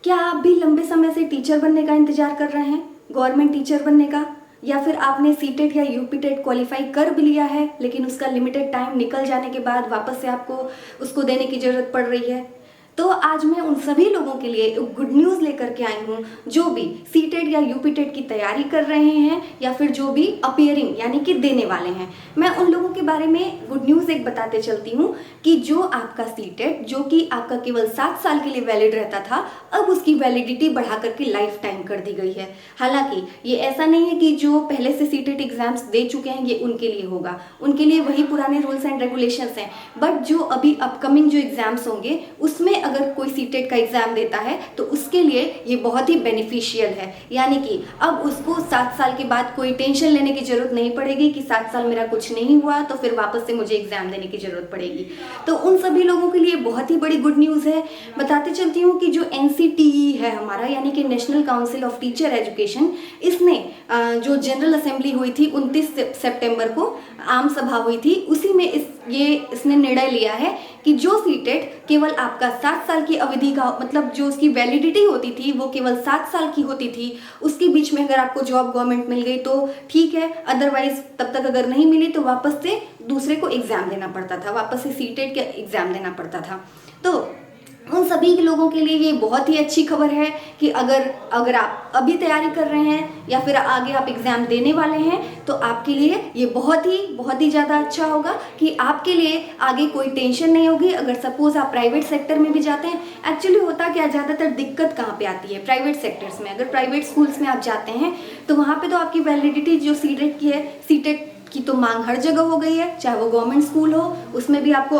क्या आप भी लंबे समय से टीचर बनने का इंतजार कर रहे हैं, गवर्नमेंट टीचर बनने का? या फिर आपने सीटेट या यूपीटेट क्वालिफाई कर भी लिया है लेकिन उसका लिमिटेड टाइम निकल जाने के बाद वापस से आपको उसको देने की ज़रूरत पड़ रही है? तो आज मैं उन सभी लोगों के लिए एक गुड न्यूज़ लेकर के आई हूँ जो भी सीटेट या यूपीटेट की तैयारी कर रहे हैं या फिर जो भी अपियरिंग यानी कि देने वाले हैं। मैं उन लोगों के बारे में गुड न्यूज़ एक बताते चलती हूँ कि जो आपका सीटेट जो कि आपका केवल 7 साल के लिए वैलिड रहता था, अब उसकी वैलिडिटी बढ़ा करके लाइफ टाइम कर दी गई है। हालांकि ये ऐसा नहीं है कि जो पहले से सीटेट एग्जाम्स दे चुके हैं ये उनके लिए होगा, उनके लिए वही पुराने रूल्स एंड रेगुलेशंस हैं। बट जो अभी अपकमिंग जो एग्जाम्स होंगे उसमें अगर कोई सीटेट का एग्जाम देता है तो उसके लिए ये बहुत ही बेनिफिशियल है। यानी कि अब उसको 7 साल के बाद कोई टेंशन लेने की जरूरत नहीं पड़ेगी कि 7 साल मेरा कुछ नहीं हुआ तो फिर वापस से मुझे एग्जाम देने की जरूरत पड़ेगी। तो उन सभी लोगों के लिए बहुत ही बड़ी गुड न्यूज़ है। बताते चलती हूँ कि जो एनसीटीई है हमारा यानी कि national council of teacher education, इसने जो जनरल असेंबली हुई थी 29 सितंबर को आम सभा हुई थी, उसी में इसने निर्णय लिया है कि जो सीटेट केवल आपका 7 साल की अवधि का मतलब जो उसकी वैलिडिटी होती थी वो केवल 7 साल की होती थी, उसके बीच में अगर आपको जॉब गवर्नमेंट मिल गई तो ठीक है, अदरवाइज तब तक अगर नहीं मिली तो वापस से दूसरे को एग्जाम देना पड़ता था, वापस से सीटेट का एग्जाम देना पड़ता था। तो उन सभी लोगों के लिए ये बहुत ही अच्छी खबर है कि अगर आप अभी तैयारी कर रहे हैं या फिर आगे आप एग्ज़ाम देने वाले हैं तो आपके लिए ये बहुत ही ज़्यादा अच्छा होगा कि आपके लिए आगे कोई टेंशन नहीं होगी। अगर सपोज आप प्राइवेट सेक्टर में भी जाते हैं, एक्चुअली होता क्या ज़्यादातर दिक्कत कहाँ पे आती है प्राइवेट सेक्टर्स में, अगर प्राइवेट स्कूल्स में आप जाते हैं तो वहाँ पर तो आपकी वैलिडिटी जो सीटेट की है, सीटेट की तो मांग हर जगह हो गई है, चाहे वो गवर्नमेंट स्कूल हो उसमें भी आपको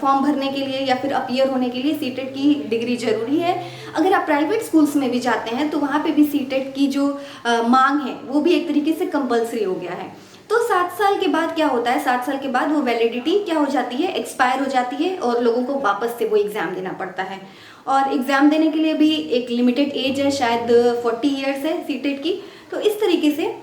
फॉर्म भरने के लिए या फिर अपीयर होने के लिए सीटेट की डिग्री जरूरी है। अगर आप प्राइवेट स्कूल्स में भी जाते हैं तो वहाँ पे भी सीटेट की जो मांग है वो भी एक तरीके से कंपलसरी हो गया है। तो 7 साल के बाद क्या होता है, 7 साल के बाद वो वैलिडिटी क्या हो जाती है, एक्सपायर हो जाती है और लोगों को वापस से वो एग्ज़ाम देना पड़ता है। और एग्ज़ाम देने के लिए भी एक लिमिटेड एज है, शायद 40 ईयर्स है सीटेट की। तो इस तरीके से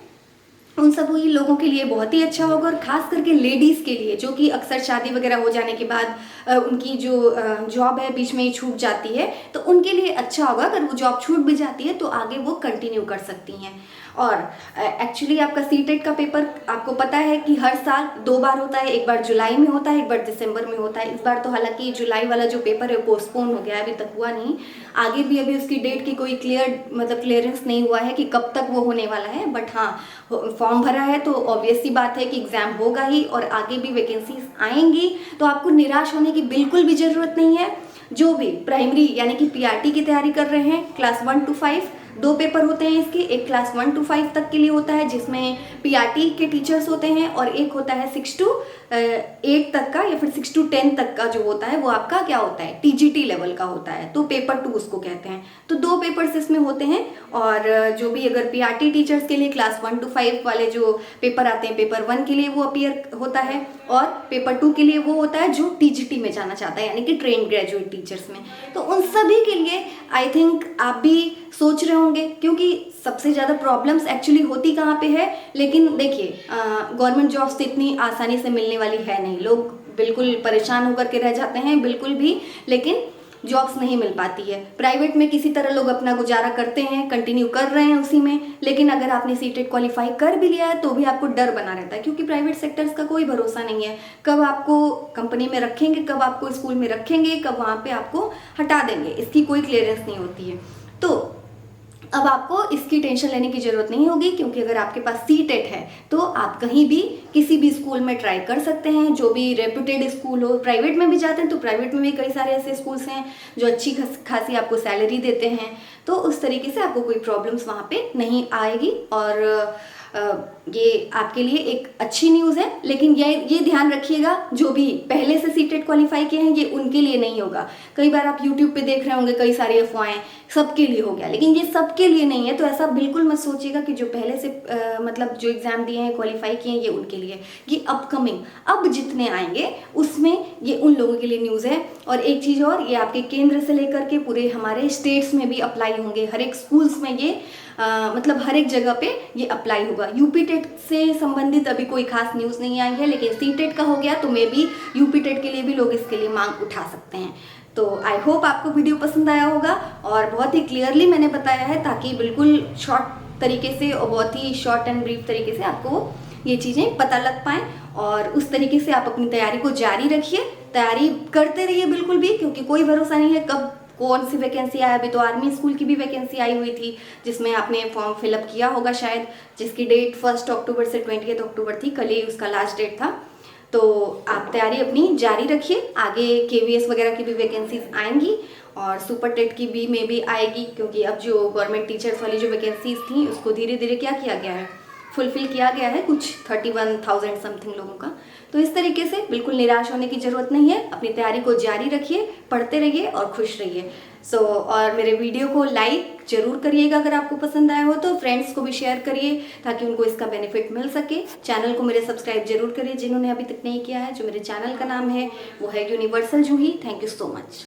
उन सभी लोगों के लिए बहुत ही अच्छा होगा और ख़ास करके लेडीज़ के लिए जो कि अक्सर शादी वगैरह हो जाने के बाद उनकी जो जॉब है बीच में ही छूट जाती है, तो उनके लिए अच्छा होगा। अगर वो जॉब छूट भी जाती है तो आगे वो कंटिन्यू कर सकती हैं। और एक्चुअली आपका सीटेट का पेपर आपको पता है कि हर साल 2 बार होता है, एक बार जुलाई में होता है, एक बार दिसंबर में होता है। इस बार तो हालांकि जुलाई वाला जो पेपर है पोस्टपोन हो गया है, अभी तक हुआ नहीं, आगे भी अभी उसकी डेट की कोई क्लियरेंस नहीं हुआ है कि कब तक वो होने वाला है। बट हाँ, फॉर्म भरा है तो ऑब्वियस सी बात है कि एग्ज़ाम होगा ही और आगे भी वैकेंसीज आएंगी, तो आपको निराश होने की बिल्कुल भी ज़रूरत नहीं है। जो भी प्राइमरी यानी कि पीआरटी की तैयारी कर रहे हैं, क्लास 1 to 5 2 पेपर होते हैं इसके, एक क्लास 1 to 5 तक के लिए होता है जिसमें पीआरटी के टीचर्स होते हैं और एक होता है 6 to 8 तक का या फिर 6 to 10 तक का जो होता है वो आपका क्या होता है, टीजीटी लेवल का होता है, तो पेपर 2 उसको कहते हैं। तो 2 पेपर्स इसमें होते हैं। और जो भी अगर पीआरटी टीचर्स के लिए क्लास 1 to 5 वाले जो पेपर आते हैं, पेपर 1 के लिए वो अपीयर होता है और पेपर 2 के लिए वो होता है जो टीजीटी में जाना चाहता है यानी कि ट्रेन ग्रेजुएट टीचर्स में। तो उन सभी के लिए आई थिंक आप भी सोच रहे होंगे, क्योंकि सबसे ज़्यादा प्रॉब्लम्स एक्चुअली होती कहाँ पे है। लेकिन देखिए, गवर्नमेंट जॉब्स तो इतनी आसानी से मिलने वाली है नहीं, लोग बिल्कुल परेशान होकर के रह जाते हैं बिल्कुल भी, लेकिन जॉब्स नहीं मिल पाती है। प्राइवेट में किसी तरह लोग अपना गुजारा करते हैं, कंटिन्यू कर रहे हैं उसी में, लेकिन अगर आपने सीटेट क्वालिफाई कर भी लिया है तो भी आपको डर बना रहता है, क्योंकि प्राइवेट सेक्टर्स का कोई भरोसा नहीं है, कब आपको कंपनी में रखेंगे, कब आपको स्कूल में रखेंगे, कब वहाँ पे आपको हटा देंगे, इसकी कोई क्लियरेंस नहीं होती है। तो अब आपको इसकी टेंशन लेने की ज़रूरत नहीं होगी, क्योंकि अगर आपके पास सीटेट है तो आप कहीं भी किसी भी स्कूल में ट्राई कर सकते हैं, जो भी रेप्यूटेड स्कूल हो। प्राइवेट में भी जाते हैं तो प्राइवेट में भी कई सारे ऐसे स्कूल्स हैं जो अच्छी खासी आपको सैलरी देते हैं, तो उस तरीके से आपको कोई प्रॉब्लम्स वहाँ पे नहीं आएगी। और ये आपके लिए एक अच्छी न्यूज़ है। लेकिन ये ध्यान रखिएगा, जो भी पहले से सीटेट क्वालिफाई किए हैं ये उनके लिए नहीं होगा। कई बार आप यूट्यूब पे देख रहे होंगे कई सारी अफवाहें, सबके लिए हो गया, लेकिन ये सबके लिए नहीं है। तो ऐसा बिल्कुल मत सोचिएगा कि जो पहले से मतलब जो एग्ज़ाम दिए हैं, क्वालिफाई किए हैं, ये उनके लिए। ये अपकमिंग अब जितने आएंगे उसमें ये उन लोगों के लिए न्यूज़ है। और एक चीज़ और, ये आपके केंद्र से लेकर के पूरे हमारे स्टेट्स में भी अप्लाई होंगे, हर एक स्कूल्स में ये मतलब हर एक जगह पे ये अप्लाई होगा। यूपीटेट से संबंधित अभी कोई खास न्यूज़ नहीं आई है, लेकिन सीटेट का हो गया तो मे बी यूपीटेट के लिए भी लोग इसके लिए मांग उठा सकते हैं। तो आई होप आपको वीडियो पसंद आया होगा और बहुत ही क्लियरली मैंने बताया है, ताकि बिल्कुल शॉर्ट तरीके से और बहुत ही शॉर्ट एंड ब्रीफ तरीके से आपको ये चीज़ें पता लग पाएँ और उस तरीके से आप अपनी तैयारी को जारी रखिए। तैयारी करते रहिए बिल्कुल भी, क्योंकि कोई भरोसा नहीं है कब कौन सी वैकेंसी आया। अभी तो आर्मी स्कूल की भी वैकेंसी आई हुई थी जिसमें आपने फॉर्म फिलअप किया होगा शायद, जिसकी डेट 1 अक्टूबर से 20 अक्टूबर थी, कल ही उसका लास्ट डेट था। तो आप तैयारी अपनी जारी रखिए, आगे KVS वगैरह की भी वैकेंसीज आएंगी और सुपर टेट की भी में भी आएगी, क्योंकि अब जो गवर्नमेंट टीचर्स वाली जो वैकेंसीज थी उसको धीरे धीरे क्या किया गया है, फुलफिल किया गया है कुछ 31,000 समथिंग लोगों का। तो इस तरीके से बिल्कुल निराश होने की ज़रूरत नहीं है, अपनी तैयारी को जारी रखिए, पढ़ते रहिए और खुश रहिए। और मेरे वीडियो को लाइक जरूर करिएगा अगर आपको पसंद आया हो तो, फ्रेंड्स को भी शेयर करिए ताकि उनको इसका बेनिफिट मिल सके। चैनल को मेरे सब्सक्राइब जरूर करिए जिन्होंने अभी तक नहीं किया है। जो मेरे चैनल का नाम है वो है universal Juhi. Thank you so much.